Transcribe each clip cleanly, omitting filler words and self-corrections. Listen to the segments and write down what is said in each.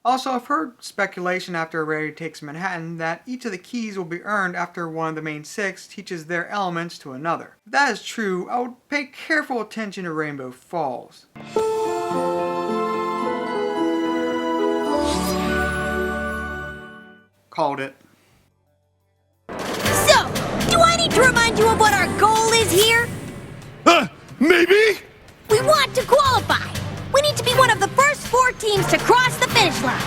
Also, I've heard speculation after a raid takes Manhattan that each of the keys will be earned after one of the main 6 teaches their elements to another. If that is true, I would pay careful attention to Rainbow Falls. Called it. So, do I need to remind you of what our goal is here? Maybe? We want to qualify! We need to be one of the first 4 teams to cross the finish line!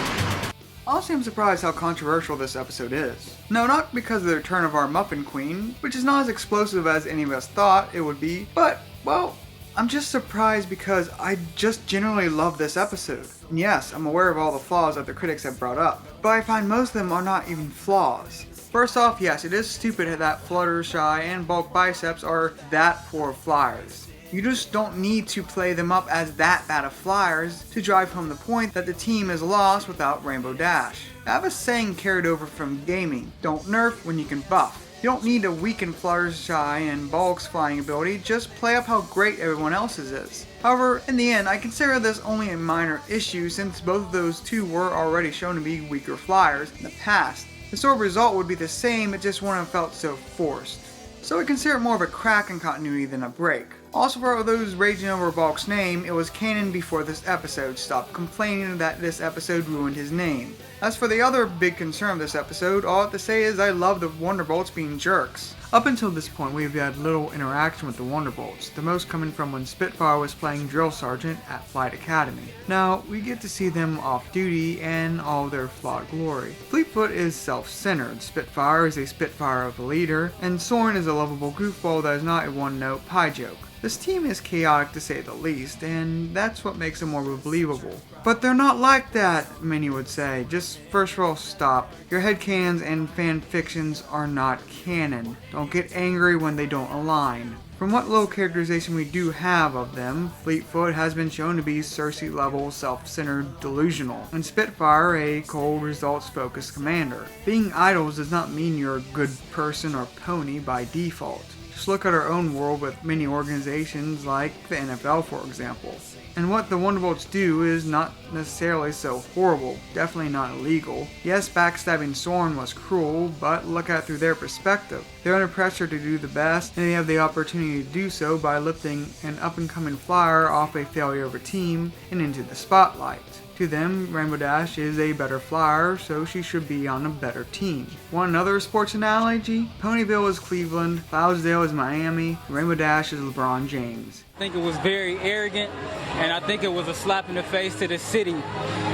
Honestly, I'm surprised how controversial this episode is. No, not because of the return of our Muffin Queen, which is not as explosive as any of us thought it would be, but, well, I'm just surprised because I just generally love this episode. And yes, I'm aware of all the flaws that the critics have brought up, but I find most of them are not even flaws. First off, yes, it is stupid that Fluttershy and Bulk Biceps are that poor flyers. You just don't need to play them up as that bad of flyers to drive home the point that the team is lost without Rainbow Dash. I have a saying carried over from gaming: don't nerf when you can buff. You don't need to weaken Fluttershy and Bulk's flying ability, just play up how great everyone else's is. However, in the end, I consider this only a minor issue since both of those two were already shown to be weaker flyers in the past. The sort of result would be the same, it just wouldn't have felt so forced. So I consider it more of a crack in continuity than a break. Also, for those raging over Bulk's name, it was canon before this episode. Stop complaining that this episode ruined his name. As for the other big concern of this episode, all I have to say is I love the Wonderbolts being jerks. Up until this point, we've had little interaction with the Wonderbolts, the most coming from when Spitfire was playing Drill Sergeant at Flight Academy. Now, we get to see them off duty and all their flawed glory. Fleetfoot is self-centered, Spitfire is a Spitfire of a leader, and Soren is a lovable goofball that is not a one-note pie joke. This team is chaotic to say the least, and that's what makes them more believable. But they're not like that, many would say. Just first of all, stop. Your headcanons and fan fictions are not canon. Don't get angry when they don't align. From what little characterization we do have of them, Fleetfoot has been shown to be Cersei-level, self-centered, delusional, and Spitfire a cold, results-focused commander. Being idols does not mean you're a good person or pony by default. Just look at our own world with many organizations like the NFL, for example. And what the Wonderbolts do is not necessarily so horrible, definitely not illegal. Yes, backstabbing Soren was cruel, but look at it through their perspective. They're under pressure to do the best, and they have the opportunity to do so by lifting an up-and-coming flyer off a failure of a team and into the spotlight. To them, Rainbow Dash is a better flyer, so she should be on a better team. Want another sports analogy? Ponyville is Cleveland, Cloudsdale is Miami, Rainbow Dash is LeBron James. I think it was very arrogant, and I think it was a slap in the face to the city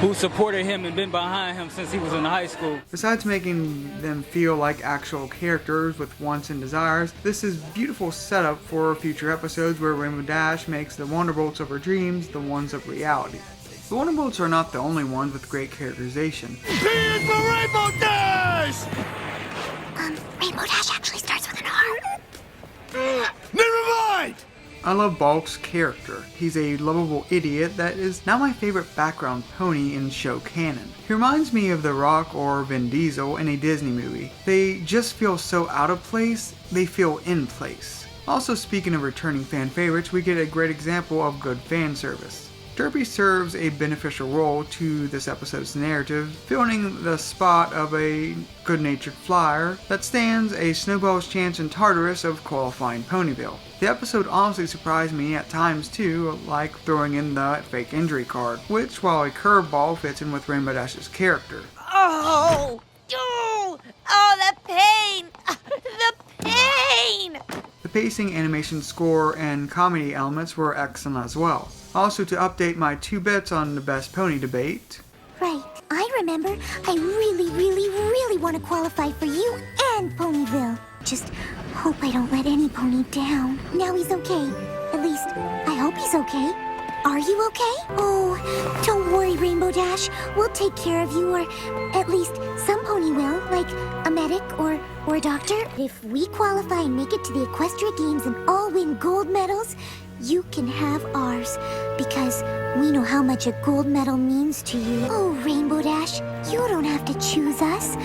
who supported him and been behind him since he was in high school. Besides making them feel like actual characters with wants and desires, this is beautiful setup for future episodes where Rainbow Dash makes the Wonderbolts of her dreams the ones of reality. The Wonderbolts are not the only ones with great characterization. P is for Rainbow Dash! Rainbow Dash actually starts with an R. Never mind! I love Bulk's character. He's a lovable idiot that is now my favorite background pony in show canon. He reminds me of The Rock or Vin Diesel in a Disney movie. They just feel so out of place, they feel in place. Also, speaking of returning fan favorites, we get a great example of good fan service. Derpy serves a beneficial role to this episode's narrative, filling the spot of a good-natured flyer that stands a snowball's chance in Tartarus of qualifying Ponyville. The episode honestly surprised me at times too, like throwing in the fake injury card, which, while a curveball, fits in with Rainbow Dash's character. Oh, the pain! The pain! The pacing, animation, score, and comedy elements were excellent as well. Also, to update my 2 bets on the best pony debate. Right. I remember. I really want to qualify for you and Ponyville. Just hope I don't let any pony down. Now he's okay. At least, I hope he's okay. Are you okay? Oh, don't worry, Rainbow Dash. We'll take care of you, or at least some pony will, like a medic or a doctor. If we qualify and make it to the Equestrian Games and all win gold medals, you can have ours, because we know how much a gold medal means to you. Oh, Rainbow Dash, you don't have to choose us.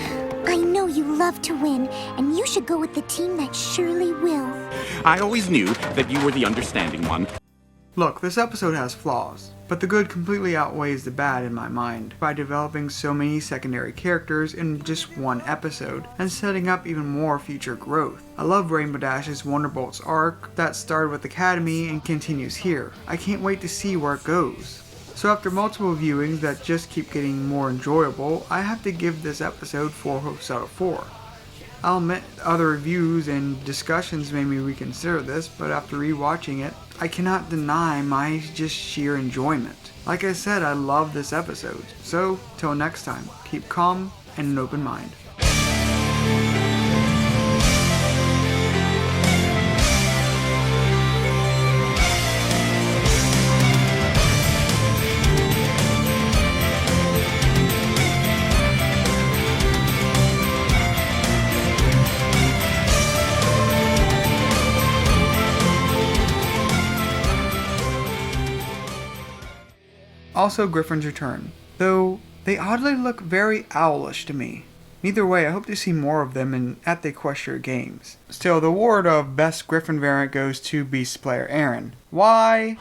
I know you love to win, and you should go with the team that surely will. I always knew that you were the understanding one. Look, this episode has flaws, but the good completely outweighs the bad in my mind by developing so many secondary characters in just one episode and setting up even more future growth. I love Rainbow Dash's Wonderbolts arc that started with Academy and continues here. I can't wait to see where it goes. So after multiple viewings that just keep getting more enjoyable, I have to give this episode 4 hopes out of 4. I'll admit other reviews and discussions made me reconsider this, but after rewatching it, I cannot deny my just sheer enjoyment. Like I said, I love this episode. So, till next time, keep calm and an open mind. Also Griffin's return, though they oddly look very owlish to me. Either way, I hope to see more of them at the Equestrian Games. Still, the award of Best Griffin Variant goes to Beast Player Aaron. Why?